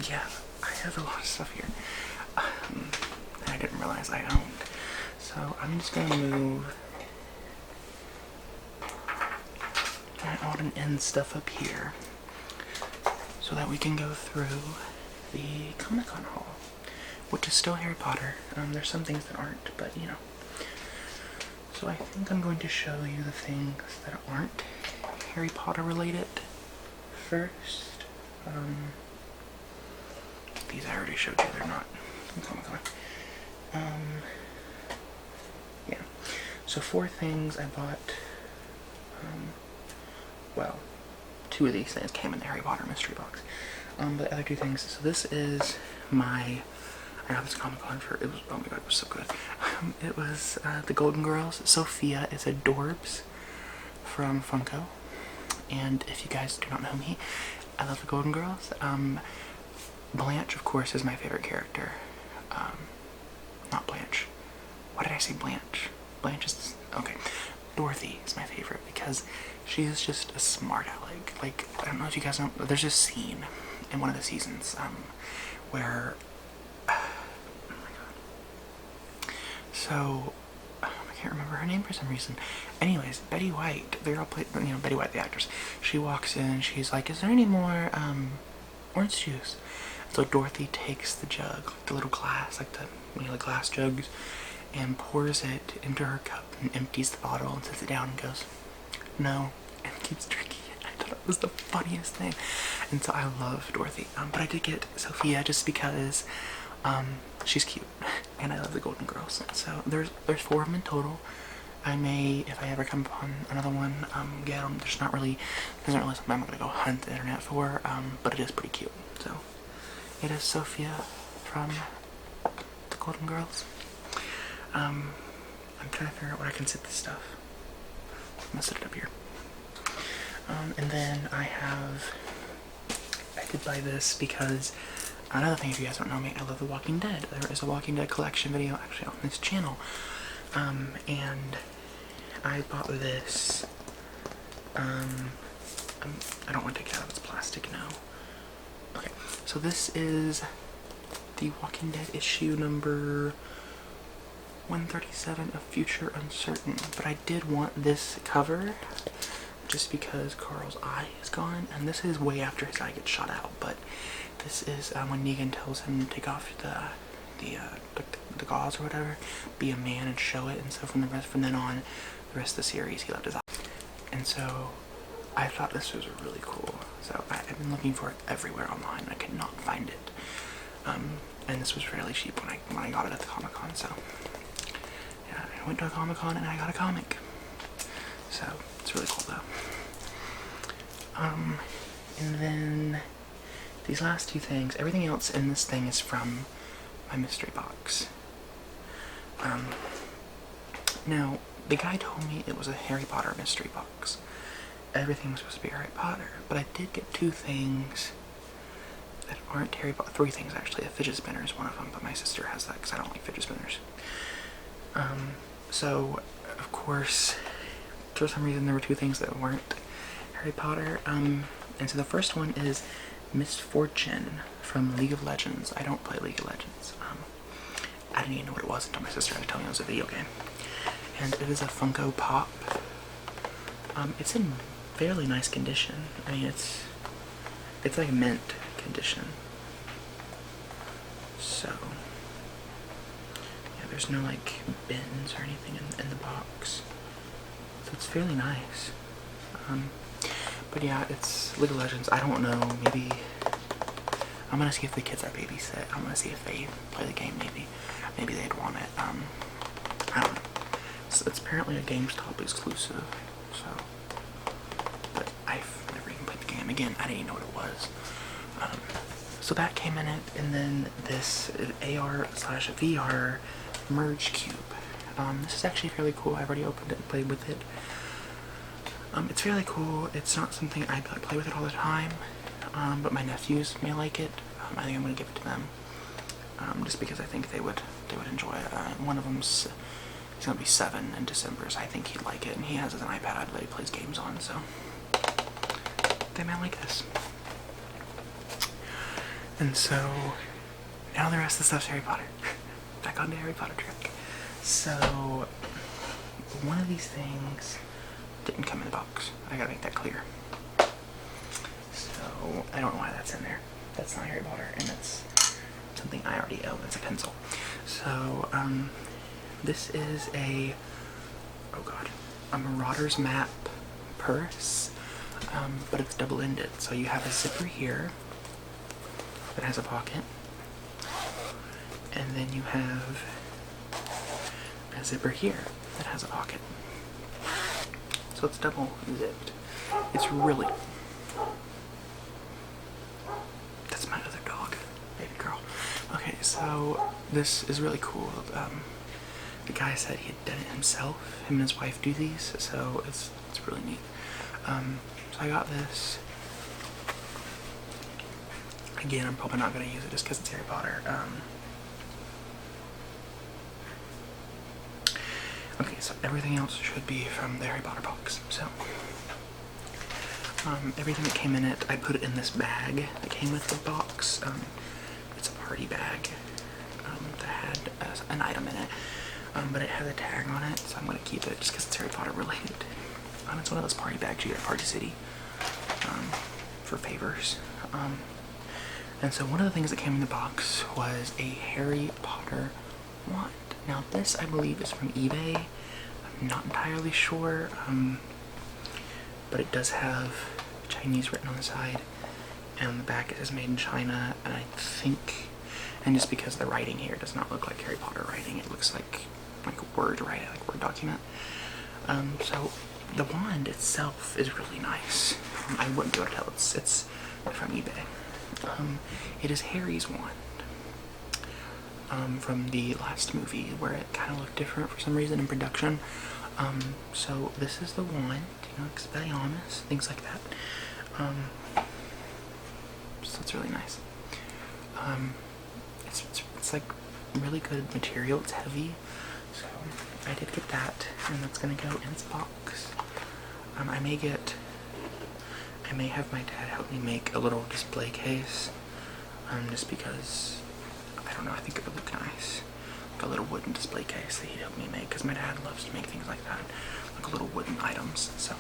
yeah, I have a lot of stuff here that I didn't realize I owned. So I'm just gonna move my odd and end stuff up here so that we can go through the Comic-Con haul, which is still Harry Potter. There's some things that aren't, but you know. So I think I'm going to show you the things that aren't Harry Potter related first. These I already showed you, they're not Comic-Con. Yeah. So 4 things I bought. Well, 2 of these things came in the Harry Potter mystery box. But the other 2 things, so this is my, I got this Comic-Con for, it was, oh my god, it was so good. It was the Golden Girls. Sophia is adorbs from Funko. And if you guys do not know me, I love the Golden Girls. Blanche, of course, is my favorite character. Not Blanche. Why did I say Blanche? Blanche is, okay. Dorothy is my favorite because she is just a smart aleck. Like, I don't know if you guys know, but there's this scene in one of the seasons where, oh my god. So, I can't remember her name for some reason. Anyways, Betty White, they're all played, you know, Betty White, the actress. She walks in, she's like, is there any more orange juice? So Dorothy takes the jug, the little glass, like the, you know, the glass jugs, and pours it into her cup and empties the bottle and sets it down and goes, no, and keeps drinking it. I thought it was the funniest thing. And so I love Dorothy. But I did get Sophia just because she's cute and I love the Golden Girls. So there's 4 of them in total. I may, if I ever come upon another one, get them. There's not really something I'm gonna go hunt the internet for, but it is pretty cute. So it is Sophia from the Golden Girls. I'm trying to figure out where I can sit this stuff. I'm gonna sit it up here. And then I did buy this because another thing, if you guys don't know me, I love The Walking Dead. There is a Walking Dead collection video actually on this channel. And I bought this. I don't want to take it out of its plastic now. Okay, so this is The Walking Dead issue number 137 of Future Uncertain. But I did want this cover just because Carl's eye is gone, and this is way after his eye gets shot out. But this is when Negan tells him to take off the gauze or whatever, be a man and show it. And so from then on, the rest of the series, he left his eye. And so I thought this was really cool. So I've been looking for it everywhere online. I could not find it. And this was fairly cheap when I got it at the Comic-Con. So yeah, I went to a Comic-Con and I got a comic. So it's really cool though. And then these last 2 things, everything else in this thing is from my mystery box. Now, the guy told me it was a Harry Potter mystery box. Everything was supposed to be Harry Potter, but I did get 2 things that aren't Harry Potter. 3 things actually. A fidget spinner is one of them, but my sister has that because I don't like fidget spinners. So, of course, for some reason there were 2 things that weren't Harry Potter. And so the first one is Miss Fortune from League of Legends. I don't play League of Legends. I didn't even know what it was until my sister had to tell me it was a video game. And it is a Funko Pop. It's in fairly nice condition. I mean, it's like mint condition. So yeah, there's no like bins or anything in the box, so it's fairly nice. But yeah, it's League of Legends. I don't know, maybe I'm gonna see if the kids are babysit. I'm gonna see if they play the game. Maybe they'd want it. I don't know. So it's apparently a GameStop exclusive. So, but I've never even played the game. Again, I didn't even know what it was. So that came in it, and then this AR/VR merge cube. This is actually fairly cool. I've already opened it and played with it. It's fairly cool. It's not something I play with it all the time, but my nephews may like it. I think I'm gonna give it to them, just because I think they would enjoy it. One of them's he's gonna be 7 in December, so I think he'd like it, and he has an iPad that he plays games on, so they might like this. And so now the rest of the stuff's Harry Potter. Back on the Harry Potter trick. So one of these things didn't come in the box. I gotta make that clear. So I don't know why that's in there. That's not Harry Potter, and that's something I already own. It's a pencil. So this is a Marauder's Map purse, but it's double-ended. So you have a zipper here that has a pocket, and then you have a zipper here that has a pocket. So it's double zipped. It's really... That's my other dog, baby girl. Okay, so this is really cool. The guy said he had done it himself. Him and his wife do these, so it's really neat. So I got this. Again, I'm probably not going to use it just because it's Harry Potter. Okay, so everything else should be from the Harry Potter box. So, everything that came in it, I put it in this bag that came with the box. It's a party bag that had an item in it, but it has a tag on it, so I'm going to keep it just because it's Harry Potter related. It's one of those party bags you get at Party City for favors. And so one of the things that came in the box was a Harry Potter wand. Now this, I believe, is from eBay. I'm not entirely sure, but it does have Chinese written on the side, and on the back it says made in China, and I think, and just because the writing here does not look like Harry Potter writing, it looks like Word writing, like Word document. So the wand itself is really nice. I wouldn't be able to tell it's from eBay. It is Harry's wand from the last movie, where it kind of looked different for some reason in production. So this is the wand, Expelliarmus, things like that. So it's really nice. It's like really good material. It's heavy, so I did get that, and that's gonna go in its box. I may have my dad help me make a little display case, just because, I don't know, I think it would look nice. Like a little wooden display case that he'd help me make, because my dad loves to make things like that, like little wooden items. So,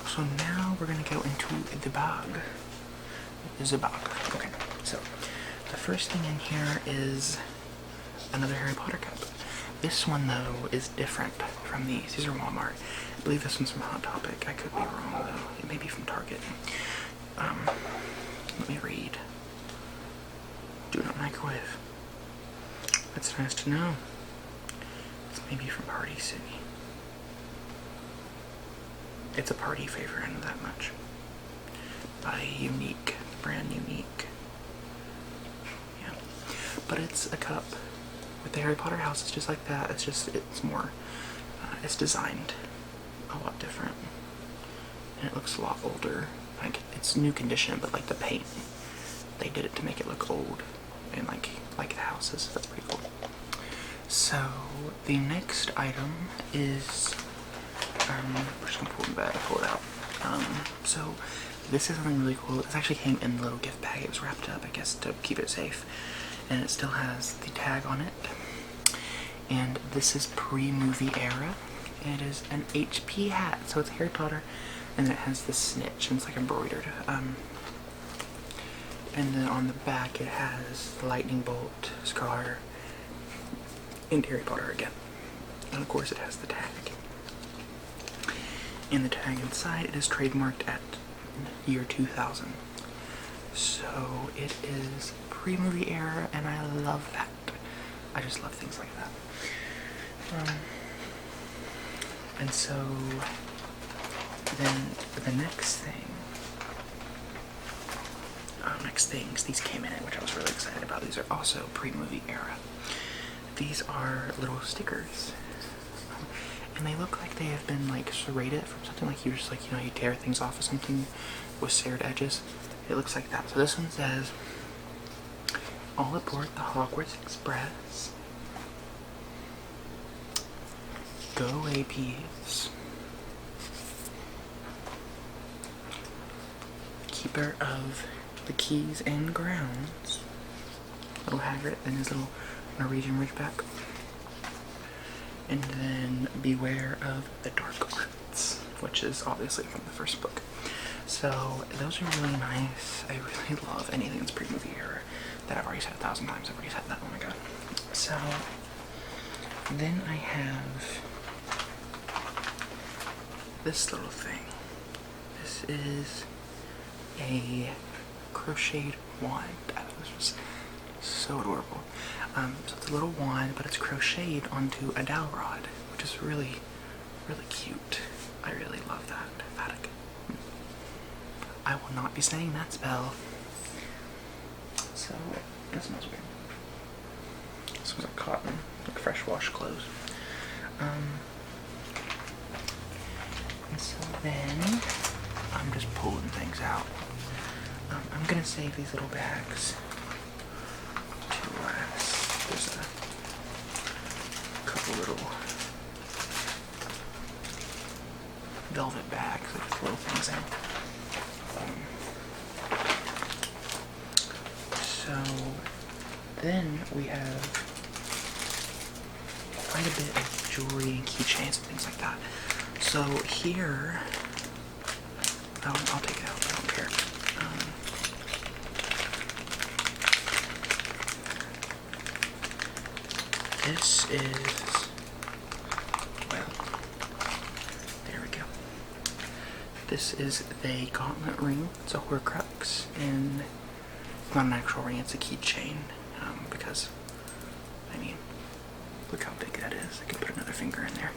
so now we're gonna go into the bag. Okay, so the first thing in here is another Harry Potter cup. This one, though, is different from these. These are Walmart. I believe this one's from Hot Topic. I could be wrong, though. It may be from Target. Let me read. Do not microwave. That's nice to know. It's maybe from Party City. It's a party favor, I know that much. By Unique. Brand Unique. Yeah. But it's a cup. With the Harry Potter house, it's just like that. It's more, it's designed a lot different. And it looks a lot older. Like, it's new condition, but like the paint, they did it to make it look old. And like the houses. That's pretty cool. So, the next item is, we're just gonna pull the bag, pull it out. So, this is something really cool. This actually came in a little gift bag. It was wrapped up, I guess, to keep it safe. And it still has the tag on it. And this is pre-movie era, It is an HP hat, so it's Harry Potter, and then it has the snitch, and it's like embroidered. And then on the back it has the lightning bolt, Scar, and Harry Potter again. And of course it has the tag. And the tag inside, it is trademarked at year 2000. So it is pre-movie era, and I love that. I just love things like that. And so then the next things, these came in, which I was really excited about. These are also pre-movie era. These are little stickers. And they look like they have been like serrated from something, like you just like, you know, you tear things off of something with serrated edges. It looks like that. So this one says, all aboard the Hogwarts Express. Go APs. Keeper of the keys and grounds. Little Hagrid and his little Norwegian ridgeback. And then beware of the dark arts, which is obviously from the first book. So those are really nice. I really love anything that's pre-movie era that I've already said 1,000 times. I've already said that, oh my god. So then I have this little thing. This is a crocheted wand. This was so adorable. So it's a little wand, but it's crocheted onto a dowel rod, which is really, really cute. I really love that. Emphatic. I will not be saying that spell. So, that smells weird. It smells like cotton, like fresh washed clothes. And so then, I'm just pulling things out. I'm gonna save these little bags to last. There's a couple little velvet bags that just throw things in. So then we have quite a bit of jewelry and keychains and things like that. So here, I'll take it out, I don't care. This is, well, there we go. This is the gauntlet ring. It's a Horcrux, and it's not an actual ring, it's a keychain, because, I mean, look how big that is. I could put another finger in there,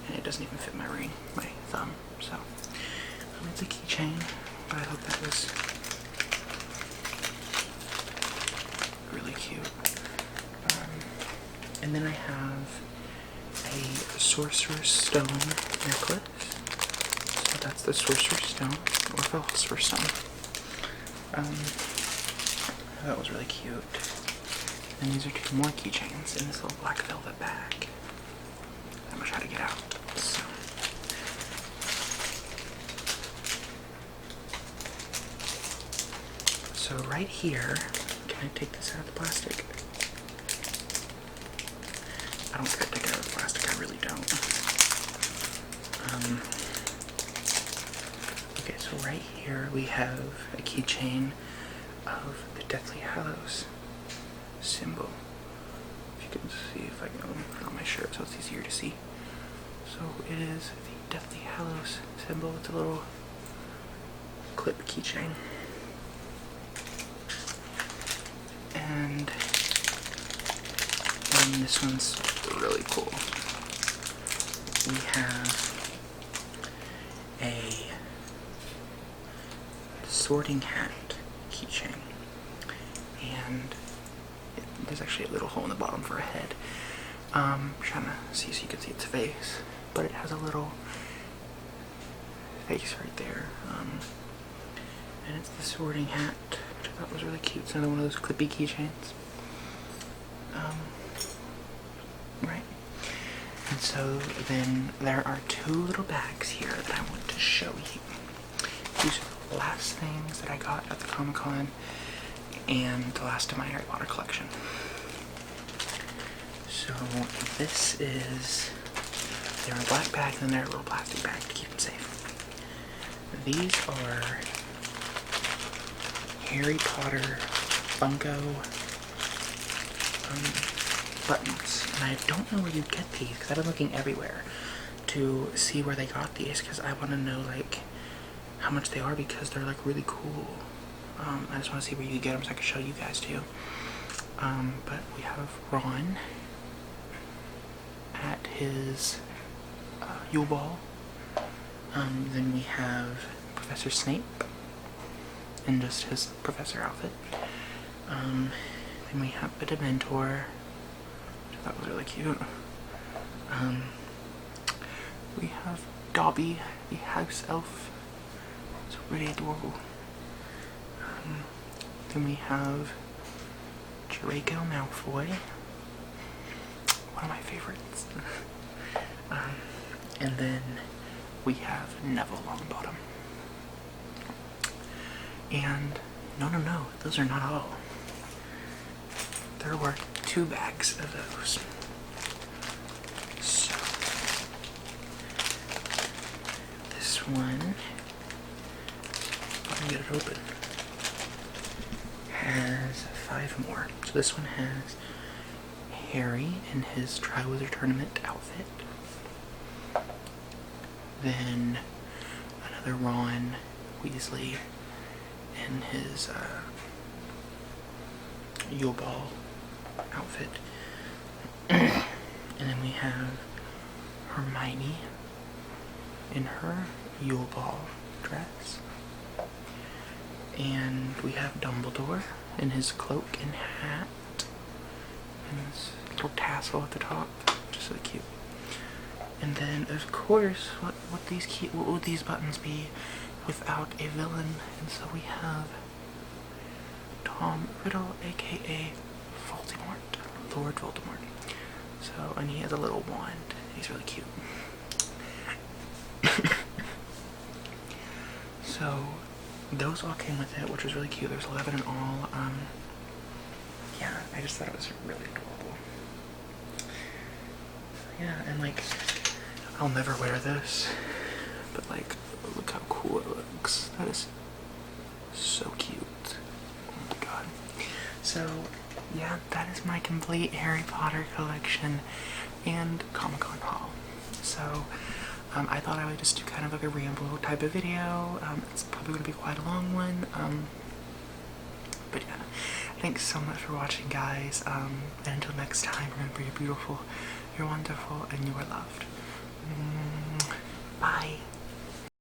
and it doesn't even fit my ring, my thumb, so it's a keychain, but I thought that was really cute. And then I have a Sorcerer's Stone necklace. So that's the Sorcerer's Stone, or Philosopher's Stone. That was really cute. And these are two more keychains in this little black velvet bag. I'm gonna try to get out. So right here, can I take this out of the plastic? I don't care to take it out of the plastic, I really don't. Okay, so right here we have a keychain of the Deathly Hallows symbol. If you can see, if I can put it on my shirt so it's easier to see. So it is the Deathly Hallows symbol. It's a little clip keychain. And this one's really cool. We have a sorting hat keychain, and there's actually a little hole in the bottom for a head. I'm trying to see so you can see its face, but it has a little face right there. And it's the sorting hat, which I thought was really cute. It's another one of those clippy keychains. Right. And so then there are two little bags here that I want to show you. These are the last things that I got at the Comic-Con and the last of my Harry Potter collection. So this is They're in a black bag, and then they're a little plastic bag to keep them safe. These are Harry Potter Funko buttons, and I don't know where you get these because I've been looking everywhere to see where they got these because I want to know like how much they are because they're like really cool. I just want to see where you get them so I can show you guys too. But we have Ron at his Yule Ball. Then we have Professor Snape in just his professor outfit. Then we have a Dementor, which I thought was really cute. We have Dobby, the house elf. It's really adorable. Then we have Draco Malfoy, one of my favorites. And then we have Neville Longbottom. And no, those are not all. There were 2 bags of those. So this one, let me get it open, has 5 more. So this one has Harry in his Triwizard Tournament outfit. Then another Ron Weasley in his Yule Ball outfit. And then we have Hermione in her Yule Ball dress. And we have Dumbledore in his cloak and hat. And this little tassel at the top. Just so cute. And then, of course, what would these buttons be without a villain? And so we have Tom Riddle, aka Voldemort, Lord Voldemort. So, and he has a little wand. He's really cute. So, those all came with it, which was really cute. There's 11 in all. Yeah, I just thought it was really adorable. Yeah, and like, I'll never wear this, but like, look how cool it looks. That is so cute. Oh my god. So, yeah, that is my complete Harry Potter collection and Comic-Con haul. So, I thought I would just do kind of like a ramble type of video. It's probably going to be quite a long one. But yeah, thanks so much for watching, guys. And until next time, remember, you're beautiful, you're wonderful, and you are loved. Bye.